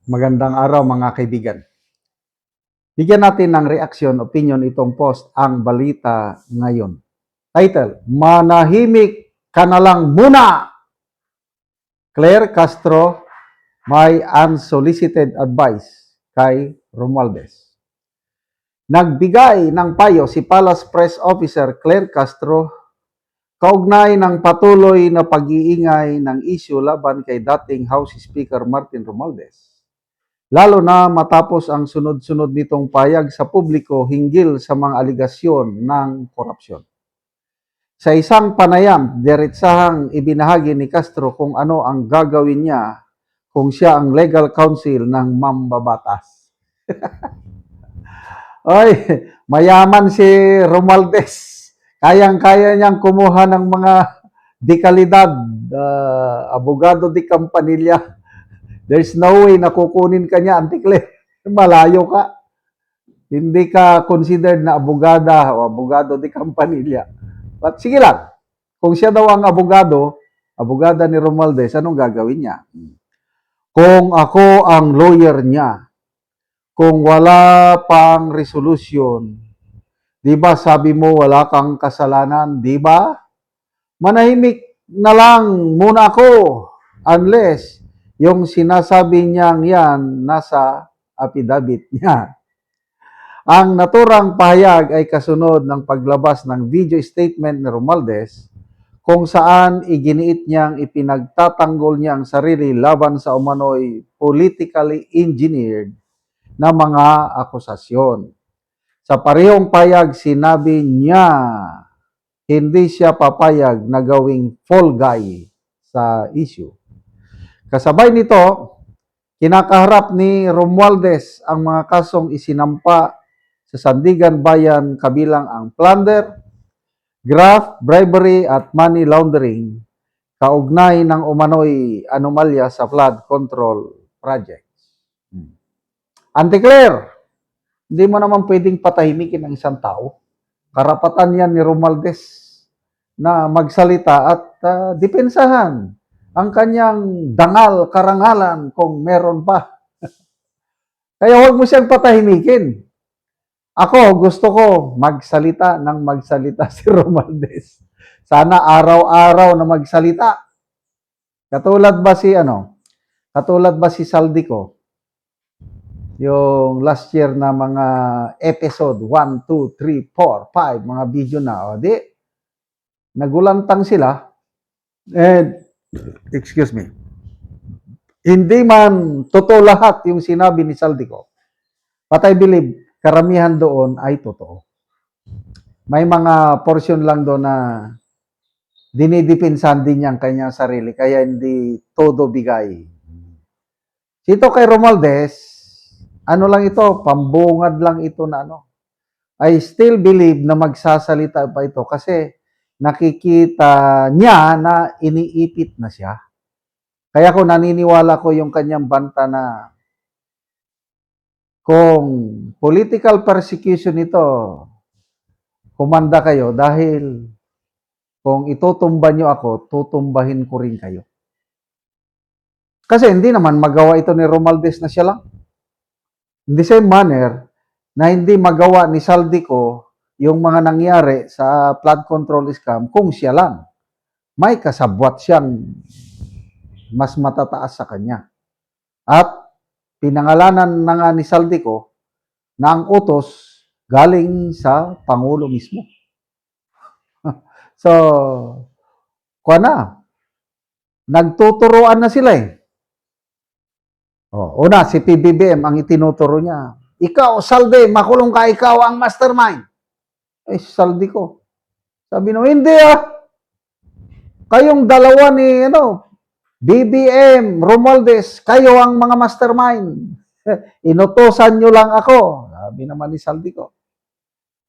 Magandang araw mga kaibigan. Bigyan natin ng reaksyon, opinion itong post, ang balita ngayon. Title, Manahimik ka na lang muna! Claire Castro may unsolicited advice kay Romualdez. Nagbigay ng payo si Palace Press Officer Claire Castro kaugnay ng patuloy na pag-iingay ng isyu laban kay dating House Speaker Martin Romualdez. Lalo na matapos ang sunod-sunod nitong payag sa publiko hinggil sa mga aligasyon ng korupsyon. Sa isang panayam, diretsahang ibinahagi ni Castro kung ano ang gagawin niya kung siya ang legal counsel ng mambabatas. Oy, mayaman si Romualdez. Kayang-kaya niyang kumuha ng mga dekalidad, abogado de Campanilla. There's no way na kukunin ka niya, Auntie Claire. Malayo ka. Hindi ka considered na abogada o abogado de Campanilla. But sige lang, kung siya daw ang abogada ni Romualdez, anong gagawin niya? Kung ako ang lawyer niya, kung wala pang resolution, di ba sabi mo wala kang kasalanan, di ba? Manahimik na lang muna ako unless yung sinasabi niyang yan nasa affidavit niya. Ang naturang pahayag ay kasunod ng paglabas ng video statement ni Romualdez kung saan iginiit niyang ipinagtatanggol niya ang sarili laban sa umano'y politically engineered na mga akusasyon. Sa parehong payag, sinabi niya hindi siya papayag na gawing fall guy sa issue. Kasabay nito, kinakaharap ni Romualdez ang mga kasong isinampa sa Sandigan Bayan kabilang ang plunder, graft, bribery at money laundering kaugnay ng umano'y anomalya sa flood control projects. Auntie Claire, hindi mo naman pwedeng patahimikin ang isang tao. Karapatan yan ni Romualdez na magsalita at depensahan ang kanyang dangal, karangalan kung meron pa. Kaya huwag mo siyang patahimikin. Ako, gusto ko magsalita ng magsalita si Romualdez. Sana araw-araw na magsalita. Katulad ba si Saldico? Yung last year na mga episode 1, 2, 3, 4, 5, mga video na. O di, nagulantang sila. And, excuse me, hindi man totoo lahat yung sinabi ni Saldico, but I believe karamihan doon ay totoo. May mga portion lang doon na dinidipinsan din niyang kanyang sarili, kaya hindi todo bigay. Dito kay Romualdez, ano lang ito, pambungad lang ito na ano. I still believe na magsasalita pa ito kasi nakikita niya na iniipit na siya. Kaya ko naniniwala ko yung kanyang banta na kung political persecution ito, kumanda kayo dahil kung itutumba nyo ako, tutumbahin ko rin kayo. Kasi hindi naman magawa ito ni Romualdez na siya lang. In the same manner, na hindi magawa ni Saldico yung mga nangyari sa flood control scam kung siya lang. May kasabwat siyang mas matataas sa kanya. At pinangalanan na nga ni Saldico na ang utos galing sa Pangulo mismo. So, kuha na. Nagtuturoan na sila eh. Una, si PBBM ang itinuturo niya. Ikaw, Salde, makulong ka, ikaw ang mastermind. Eh, Saldi ko. Sabi no, hindi Kayong dalawa ni, BBM, Romualdez, kayo ang mga mastermind. Inutosan nyo lang ako. Sabi naman ni Saldi ko.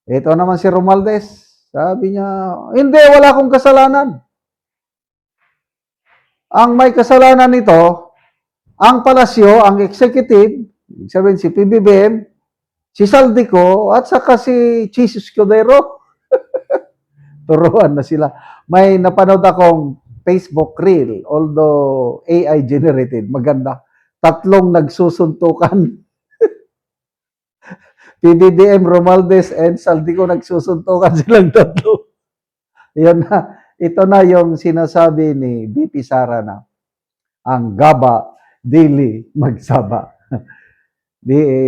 Ito naman si Romualdez. Sabi niya, hindi, wala akong kasalanan. Ang may kasalanan nito, ang palasyo, ang executive, sabihin si PBBM, si Saldico, at saka si Jesus Cordero. Turuan na sila. May napanood akong Facebook reel, although AI generated, maganda. tatlong nagsusuntukan. PBBM, Romualdez, and Saldico nagsusuntukan silang tatlo. Yan na. Ito na yung sinasabi ni BP Sara na ang gaba, dili magsaba.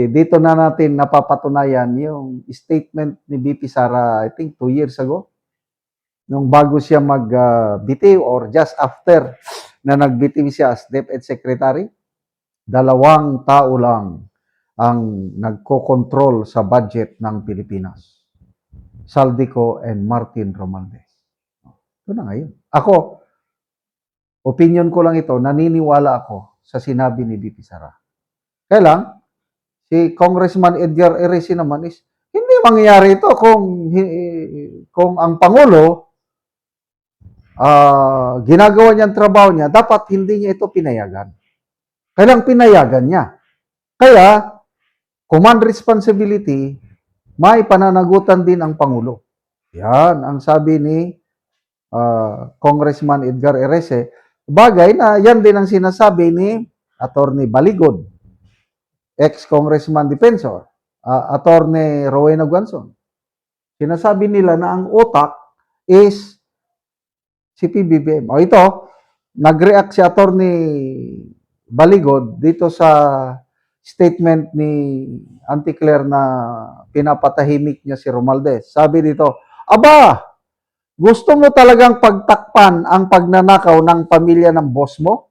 Dito na natin napapatunayan yung statement ni BP Sara, I think 2 years ago, nung bago siya magbitiw or just after na nagbitiw siya as DepEd Secretary. 2 tao lang ang nagko-control sa budget ng Pilipinas. Saldico and Martin Romualdez. Ito na ngayon. Ako, opinion ko lang ito, naniniwala ako sa sinabi ni BP Sara. Kaya lang, si Congressman Edgar Eresi naman is, hindi mangyayari ito kung ang Pangulo ginagawa niyang trabaho niya, dapat hindi niya ito pinayagan. Kailang pinayagan niya. Kaya, command responsibility, may pananagutan din ang Pangulo. Yan ang sabi ni Congressman Edgar Erese. Bagay na yan din ang sinasabi ni Attorney Baligod, ex-Congressman Defensor, Attorney Rowena Guanzon. Sinasabi nila na ang utak is si PBBM. O ito, nag-react si Attorney Baligod dito sa statement ni Auntie Claire na pinapatahimik niya si Romualdez. Sabi dito, aba, gusto mo talagang pagtakpan ang pagnanakaw ng pamilya ng boss mo?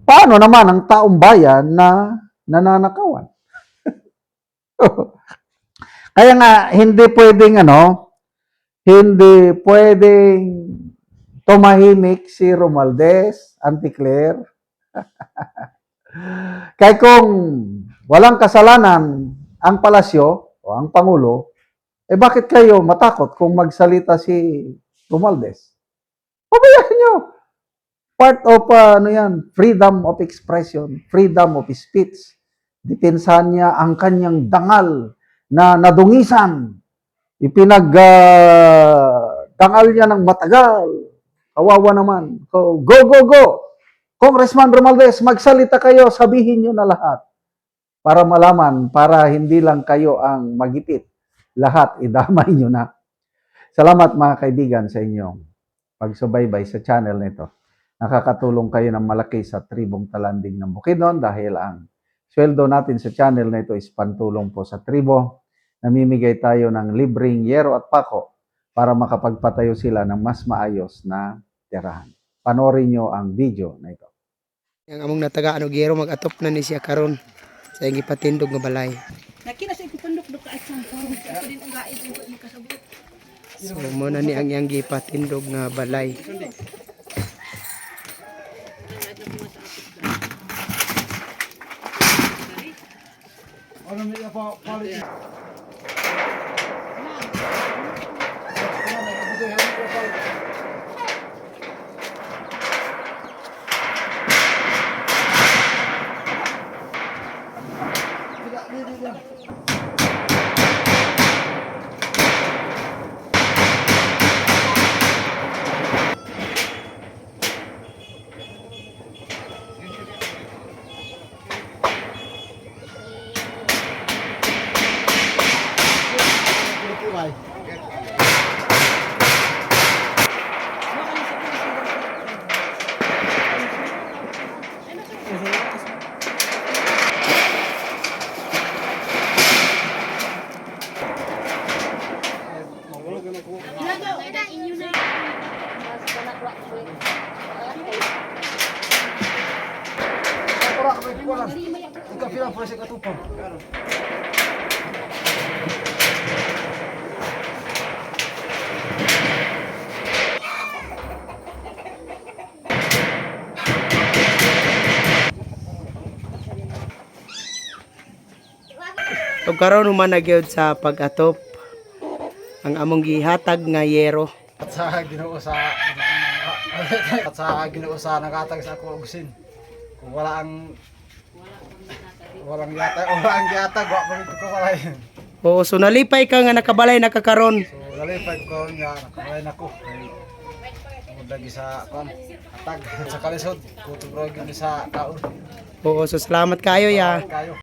Paano naman ang taong bayan na nananakawan? Kaya nga, hindi pwedeng tumahimik si Romualdez, Auntie Claire. Kaya kung walang kasalanan ang palasyo o ang Pangulo, bakit kayo matakot kung magsalita si Romualdez? Pabayaan nyo. Part of freedom of expression, freedom of speech. Depensahan niya ang kanyang dangal na nadungisan. Dangal niya ng matagal. Kawawa naman. Go, go, go! Congressman Romualdez, magsalita kayo, sabihin nyo na lahat. Para malaman, para hindi lang kayo ang magipit. Lahat, idamay nyo na. Salamat mga kaibigan sa inyong pagsubaybay sa channel nito. Nakakatulong kayo ng malaki sa tribong Talanding ng Bukidnon dahil ang sweldo natin sa channel na ito is pantulong po sa tribo. Namimigay tayo ng libreng yero at pako para makapagpatayo sila ng mas maayos na tirahan. Panoorin nyo ang video na ito. Yang among nataga gero mag-atop na ni siya karon sa iyang ipatindog nga balay. Nakina sa ipatindog do ka asang karon sa din ang gaid mo makasabot. So mo na ni ang iyang ipatindog nga balay. So karon man nagyod sa pag-atop ang among gihatag nga yero. At sa Ginoo sa nagatag sa ako ogsin. Kung walang yatag, wa pa ko wala yun. Oo, so nalipay ka nga nakabalay nakakaron. So lalipay ko nga nakabalay nako. Lagi sa kon atag sa kalisod kutubro gyud sa taon. Oo, so salamat kayo ya. Kayo.